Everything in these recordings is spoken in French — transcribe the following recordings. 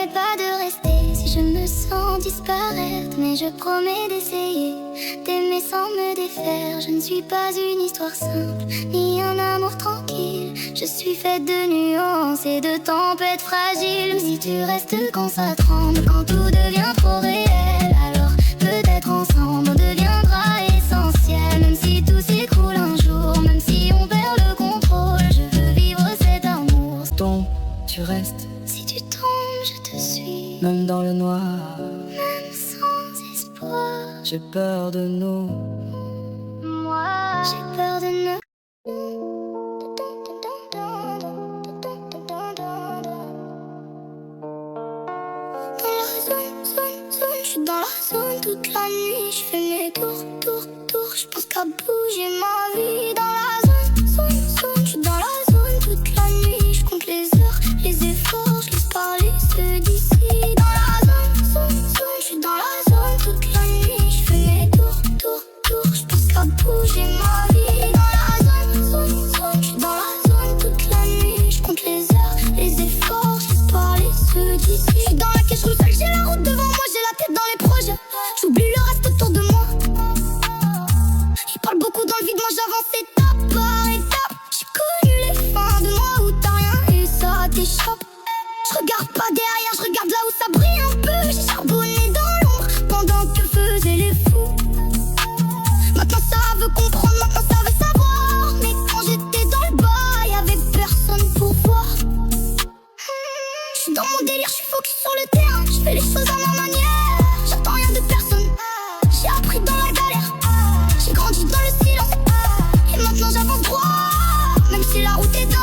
promets pas de rester si je me sens disparaître, mais je promets d'essayer d'aimer sans me défaire. Je ne suis pas une histoire simple, ni un amour tranquille. Je suis faite de nuances et de tempêtes fragiles. Si tu restes quand ça tremble, quand tout devient trop réel, alors peut-être ensemble on deviendra essentiel. Même si tout s'écroule un jour, même si on perd le contrôle, je veux vivre cet amour. Tombe, tu restes. Si tu tombes, je te suis. Même dans le noir, Même sans espoir, j'ai peur de nous. moi j'ai peur de nous. Je suis dans la zone toute la nuit. Je fais mes tours. Je pense qu'à bouger ma vie. Dans la zone. Je suis dans la zone toute la nuit. Je compte les heures, les efforts. Je laisse parler ceux d'ici. Dans la zone. Je suis dans la zone toute la nuit. Je fais mes tours. Je pense qu'à bouger ma vie. Dans la zone. Je suis dans la zone toute la nuit. Je compte les heures, les efforts. Je laisse parler ceux d'ici. Je suis dans la caisse, je roule seul, j'ai la route devant moi. J'ai la tête dans les projets. J'oublie le reste autour de moi. Ils parlent beaucoup dans le vide, moi j'avance étape par étape. J'ai connu les fins de mois où t'as rien et ça t'échappe. Je regarde pas derrière, je regarde là où ça brille un peu. J'ai charbonné dans l'ombre pendant que faisaient les fous. Maintenant ça veut comprendre, maintenant ça veut savoir. Mais quand j'étais dans le bail, avec personne pour voir. Je suis dans mon délire, je suis focus sur le terrain. Je fais les choses à ma manière. J'attends rien de personne. J'ai appris dans la galère. J'ai grandi dans le silence. Et maintenant j'avance droit, même si la route est dense.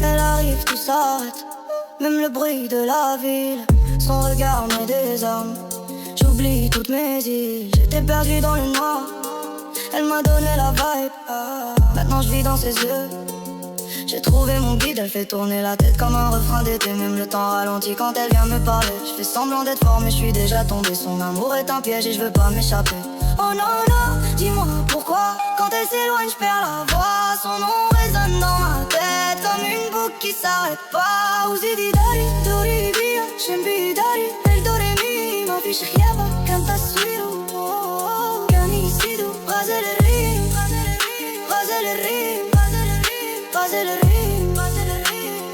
Elle arrive, tout s'arrête. Même le bruit de la ville, son regard me désarme. J'oublie toutes mes îles, j'étais perdu dans le noir. Elle m'a donné la vibe, maintenant je vis dans ses yeux. J'ai trouvé mon guide, elle fait tourner la tête comme un refrain d'été. Même le temps ralentit quand elle vient me parler. Je fais semblant d'être fort mais je suis déjà tombé. Son amour est un piège et je veux pas m'échapper. Oh non non, dis-moi pourquoi quand elle s'éloigne je perds la voix. Son nom résonne dans ma tête comme une boucle qui s'arrête pas. Uzidi dari, dori via, shembi dari, el do re mi, ma fi shkhiaba, canta suiru, canisidu, razel rim, razel rim, razel rim,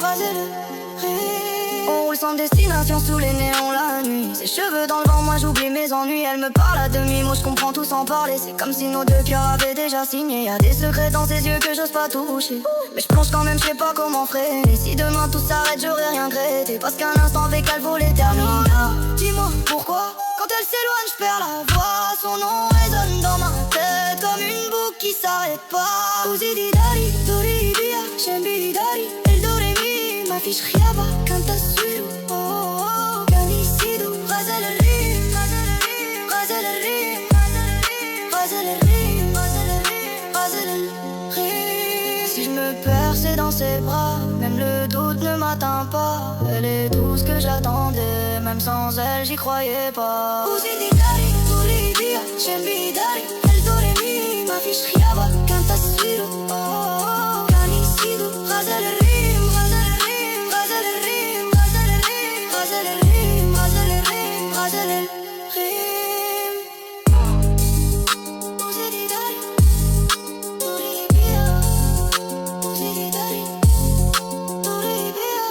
razel rim. On roule sans destination sous les néons la nuit. Ses cheveux dans le vent, moi j'oublie mes ennuis. Elle me parle à demi-mot, je comprends tout sans parler. C'est comme si nos deux cœurs avaient déjà signé. Y'a des secrets dans ses yeux que j'ose pas toucher. Mais je plonge quand même, je sais pas comment freiner. Si demain tout s'arrête, j'aurais rien regretté. Parce qu'un instant avec elle vaut l'éternité. Dis-moi pourquoi quand elle s'éloigne, je perds la voix. Son nom résonne dans ma tête comme une boucle qui s'arrête pas. Uzidi dari, dori via, shembi dari, el do re mi, ma fi shkhiaba, canta suiru, canisidu, razel rim, razel rim, razel rim, razel rim. Si je me perds, c'est dans ses bras. Même le doute ne m'atteint pas. Elle est tout ce que j'attendais. Même sans elle, j'y croyais pas. Uzidi dari, dori via, shembi dari, el do re mi, ma fi shkhiaba, canta suiru, canisidu, razel rim, razel rim, razel rim, razel rim, razel rim. Uzidi dari, dori via, uzidi dari, dori via.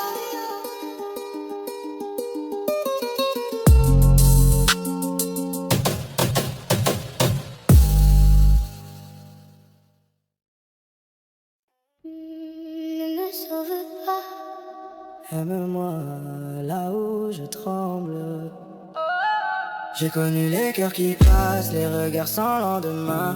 Ne me sauve pas. Aime-moi là où je tremble. J'ai connu les cœurs qui passent, les regards sans lendemain,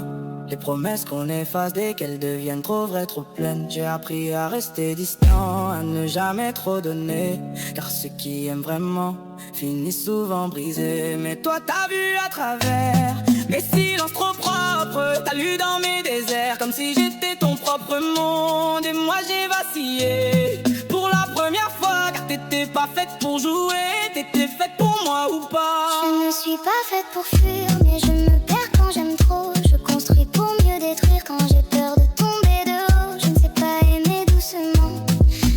les promesses qu'on efface dès qu'elles deviennent trop vraies, trop pleines. J'ai appris à rester distant, à ne jamais trop donner, car ceux qui aiment vraiment finissent souvent brisés. Mais toi t'as vu à travers mes silences trop propres, t'as lu dans mes déserts comme si j'étais ton propre monde. Et moi j'ai vacillé pour la première fois, car t'étais pas faite pour jouer, t'étais faite pour moi ou pas. Je ne suis pas faite pour fuir, mais je me perds quand j'aime trop. Je construis pour mieux détruire quand j'ai peur de tomber de haut. Je ne sais pas aimer doucement,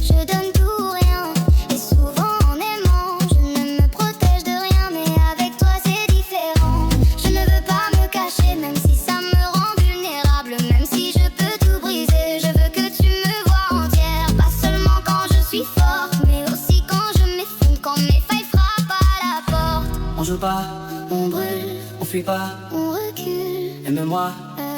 je donne tout ou rien. Et souvent en aimant, je ne me protège de rien. Mais avec toi c'est différent. Je ne veux pas me cacher, même si ça me rend vulnérable. Même si je peux tout briser, je veux que tu me vois entière. Pas seulement quand je suis forte, mais aussi quand je m'effondre, quand mes failles frappent à la porte. On joue pas, On brûle, on fuit pas, on recule. aime-moi,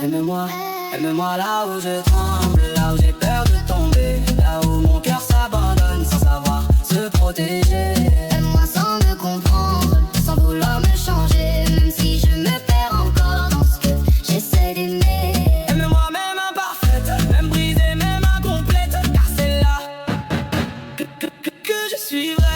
aime-moi, aime-moi là où je tremble, là où j'ai peur de tomber, là où mon cœur s'abandonne sans savoir se protéger. Aime-moi sans me comprendre, sans vouloir me changer. Même si je me perds encore dans ce que j'essaie d'aimer. Aime-moi même imparfaite, même brisée, même incomplète, car c'est là que je suis vrai.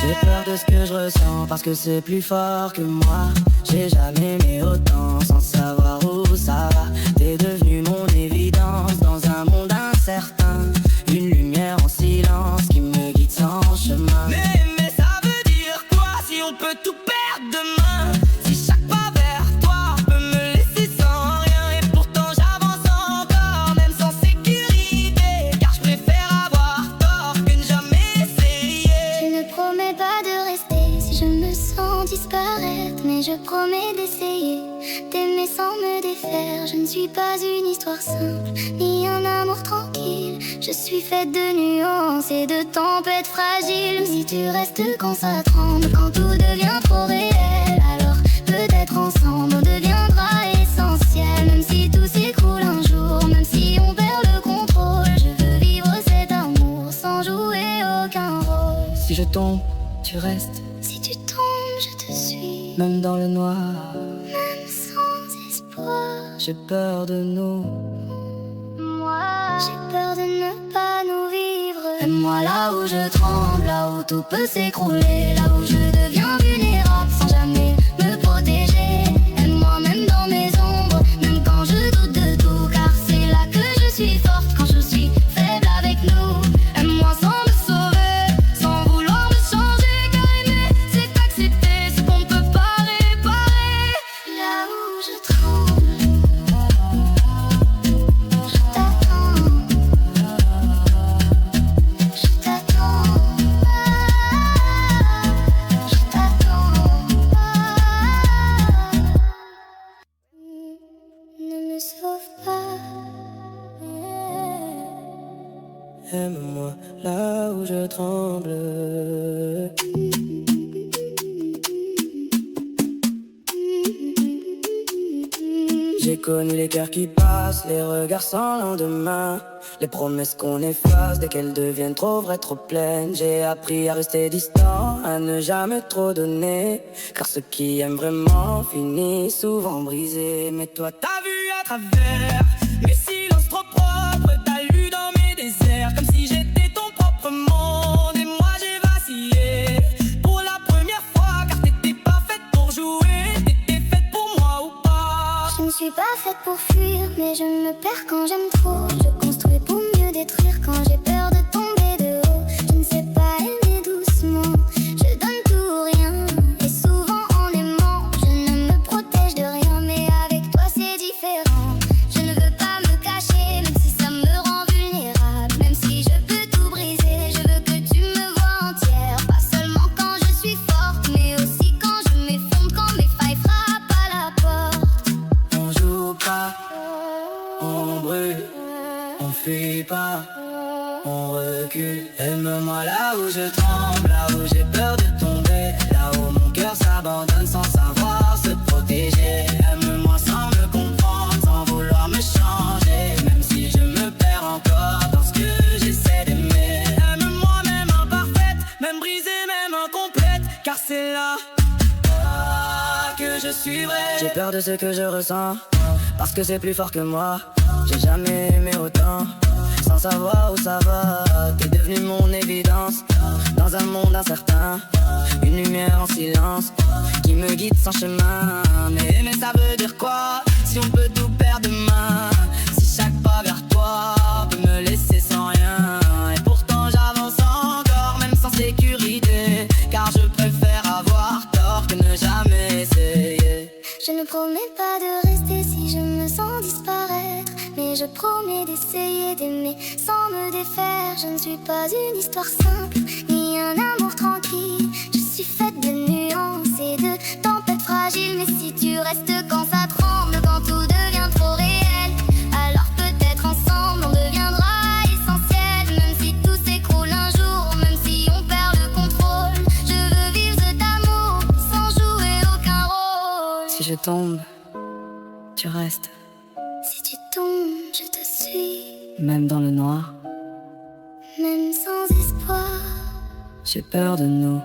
J'ai peur de ce que je ressens parce que c'est plus fort que moi. J'ai jamais aimé autant sans savoir où ça va. T'es devenu mon évidence dans un monde incertain, une lumière en silence qui me guide sans chemin. Mais ça veut dire quoi si on peut tout perdre demain? Si chaque pas vers toi peut me laisser sans rien, et pourtant j'avance encore, même sans sécurité, car je préfère avoir tort que ne jamais essayer. Je ne promets pas de rester si je me sens disparaître, mais je promets d'essayer d'aimer sans me défaire. Je ne suis pas une histoire simple, ni un amour tranquille. Je suis faite de nuances et de tempêtes fragiles. Si tu restes quand ça tremble, quand tout devient trop réel, alors peut-être ensemble on deviendra essentiel. Même si tout s'écroule un jour, même si on perd le contrôle, je veux vivre cet amour sans jouer aucun rôle. Si je tombe, tu restes, Si tu tombes, je te suis, même dans le noir. même sans espoir. J'ai peur de nous. Moi, j'ai peur de ne pas nous vivre. Aime-moi là où je tremble, là où tout peut s'écrouler, Là où je deviens vulnérable sans jamais me protéger. Aime-moi même dans mes ombres, même quand je doute de tout, car c'est là que je suis forte, quand je suis faible avec nous. Aime-moi sans me sauver, sans vouloir me changer, car aimer c'est accepter ce qu'on ne peut pas réparer. Là où je tremble, je t'attends, je t'attends, je t'attends. Ne me sauve pas. Aime-moi là où je tremble. J'ai connu les cœurs qui passent, les regards sans lendemain, les promesses qu'on efface dès qu'elles deviennent trop vraies, trop pleines. J'ai appris à rester distant, à ne jamais trop donner, car ceux qui aiment vraiment finissent souvent brisés. Mais toi t'as vu à travers mes silences trop propres, t'as lu dans mes déserts comme si j'étais ton propre monde. Et moi j'ai vacillé pour la première fois, car t'étais pas faite pour jouer, t'étais faite pour moi ou pas. Je ne suis pas faite pour fuir, mais je me perds quand j'aime trop. Je construis pour mieux détruire quand j'ai peur de tomber de haut. Je ne sais pas aimer doucement, je donne tout ou rien. Et souvent en aimant, je ne me protège de rien. Mais avec toi c'est différent. Je ne veux pas me cacher, même si ça me rend vulnérable. Même si je peux tout briser, je veux que tu me vois entière. Pas seulement quand je suis forte, mais aussi quand je m'effondre, quand mes failles frappent à la porte. On joue pas, on brûle, on fuit pas, on recule. Aime-moi là où je tremble, là où j'ai peur de tomber, là où mon cœur s'abandonne sans savoir se protéger. Aime-moi sans me comprendre, sans vouloir me changer, même si je me perds encore dans ce que j'essaie d'aimer. Aime-moi même imparfaite, même brisée, même incomplète, car c'est là suis vrai. J'ai peur de ce que je ressens, parce que c'est plus fort que moi. J'ai jamais aimé autant, sans savoir où ça va. T'es devenu mon évidence, dans un monde incertain. Une lumière en silence, qui me guide sans chemin. Mais aimer ça veut dire quoi, si on peut tout perdre demain? Si chaque pas vers toi peut me laisser sans rien. Et pourtant j'avance encore, même sans sécurité, car je préfère avoir tort que ne jamais essayer. Je ne promets pas de rester si je me sens disparaître, mais je promets d'essayer d'aimer sans me défaire. Je ne suis pas une histoire simple, ni un amour tranquille. Je suis faite de nuances et de tempêtes fragiles. Mais si tu restes quand ça tremble, quand tout devient trop réel, alors peut-être ensemble on deviendra essentiel. Même si tout s'écroule un jour, même si on perd le contrôle, je veux vivre cet amour sans jouer aucun rôle. Si je tombe, tu restes, Si tu tombes, je te suis, même dans le noir. même sans espoir. J'ai peur de nous.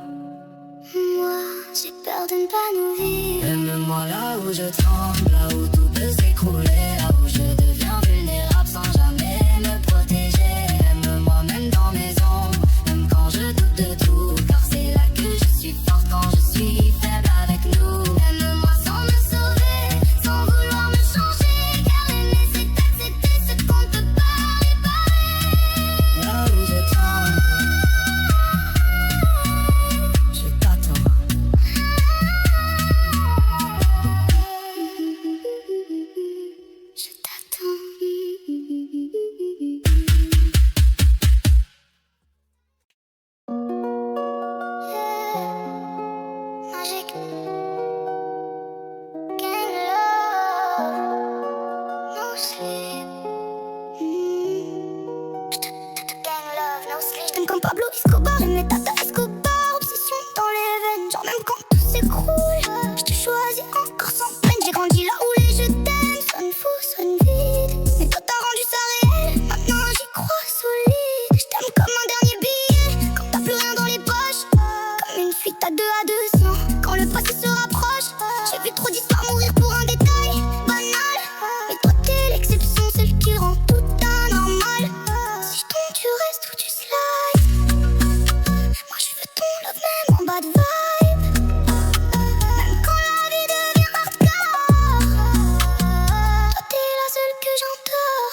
Moi, j'ai peur de ne pas nous vivre. Aime-moi là où je tremble, là où tout peut s'écrouler, là où je deviens vulnérable sans jamais me protéger. Aime-moi même dans mes ombres, même quand je doute de tout, car c'est là que je suis forte quand je suis faible avec nous. Aime-moi sans me sauver, sans vouloir me changer, car aimer c'est accepter ce qu'on ne peut pas réparer. Là où je tremble, je t'attends. Je t'attends. Magic. Gang love. No sleep. Gang love, no sleep. Je t'aime comme Pablo Escobar, j'aime les Tata Escobar. Obsession dans les veines, genre même quand tout s'écroule, je te choisis encore sans peine. J'ai grandi là où les je t'aime sonne faux, sonne vide, mais toi t'as rendu ça réel. Maintenant j'y crois solide. Je t'aime comme un dernier billet, quand t'as plus rien dans les poches, comme une fuite à 2 à 200. Quand le passé se rapproche, j'ai vu trop d'histoires mourir pour un détail banal. Mais toi t'es l'exception, celle qui rend tout anormal. Si je tombe tu restes ou tu slides. Moi je veux ton love même en bas de vibe, même quand la vie devient hardcore. Toi t'es la seule que j'entends.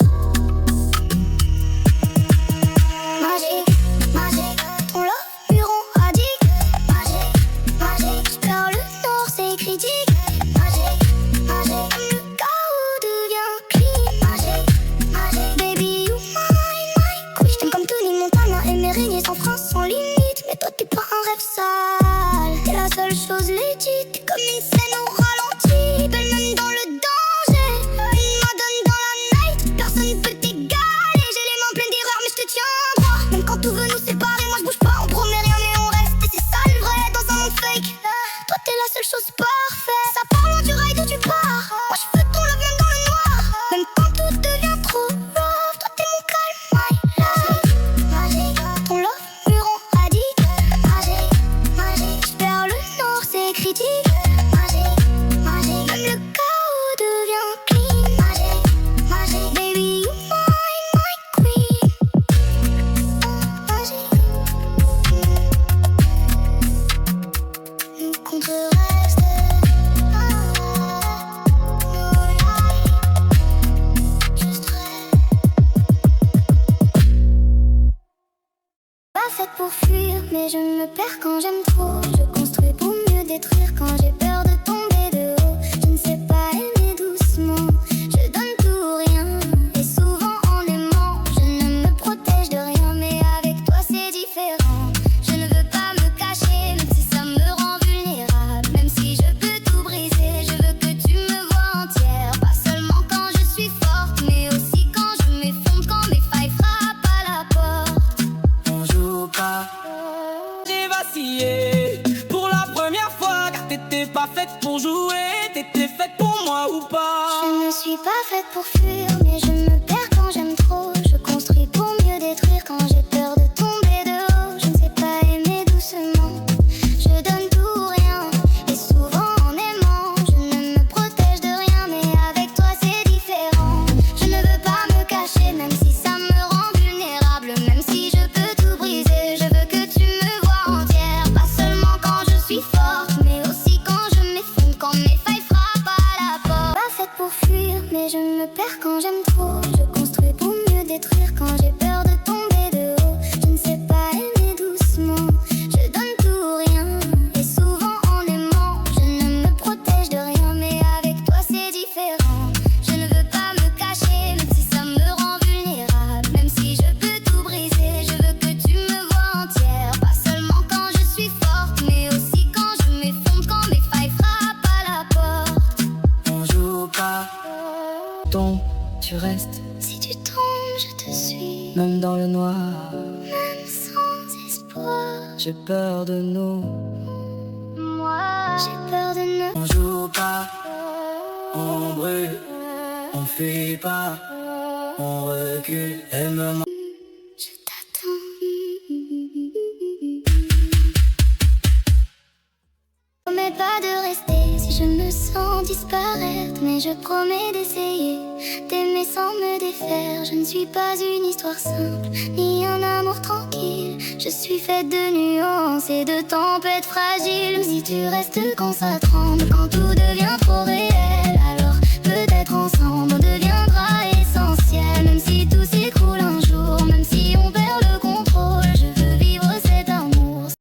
Magique, magique, ton love muron addict. Magique, magique, j'perds le nord c'est critique. Magique, magique, comme le chaos devient clean. Magique, magique, baby you mine, my queen. J't'aime comme Tony Montana et mes régniers sans frein, sans limite. Mais toi t'es pas un rêve sale, t'es la seule chose légit. T'es comme une scène au ralenti, belle même dans le danger. Une madone dans la night, personne peut t'égaler. J'ai les mains pleines d'erreurs mais je te tiens droit. Même quand tout veut nous séparer, moi je bouge pas, on promet rien mais on reste. Et c'est ça le vrai dans un monde fake. Toi t'es la seule chose parfaite. Ça part loin du rail d'où tu pars. Moi je veux ton love même dans le noir, même quand tout devient trop rough. Toi t'es mon calme, my love. Magique, ton love muron addict. Magique, magique, j'perds le nord c'est critique. Magique, magique, même le chaos devient clean. Magique, magique, baby you mine, my queen. Magique, nous contre le reste. No lie, juste rêve. Pas faite pour fuir, mais je me perds quand j'aime trop. Je construis pour mieux détruire quand j'ai peur de tomber de haut. Je ne sais pas aimer doucement, je donne tout ou rien. Et souvent en aimant, je ne me protège de rien. Mais avec toi c'est différent. Je ne veux pas me cacher, même si ça me rend vulnérable. Même si je peux tout briser, je veux que tu me vois entière. Pas seulement quand je suis forte, mais aussi quand je m'effondre, quand mes failles frappent à la porte. On joue pas, J'ai vacillé quand j'aime trop, je construis pour mieux détruire. Quand j'ai peur de tomber de haut, je ne sais pas aimer doucement. Je donne tout, rien, et souvent en aimant, je ne me protège de rien. Mais avec toi c'est différent. Je ne veux pas me cacher, même si ça me rend vulnérable. Même si je peux tout briser, je veux que tu me vois entière. Pas seulement quand je suis forte, mais aussi quand je m'effondre, quand mes failles frappent à la porte. On joue pas, Tombe, tu restes, Si tu tombes, je te suis, même dans le noir. même sans espoir. J'ai peur de nous. Moi, j'ai peur de ne on joue pas, on brûle, on fuit pas, on recule. Elle me manque. Je t'attends. Promets pas de rester si je me sens disparaître, mais je promets d'essayer d'aimer sans me défaire. Je ne suis pas une histoire simple, ni un amour tranquille. Je suis faite de nuances et de tempêtes fragiles. Si tu restes quand ça tremble, quand tout devient trop réel,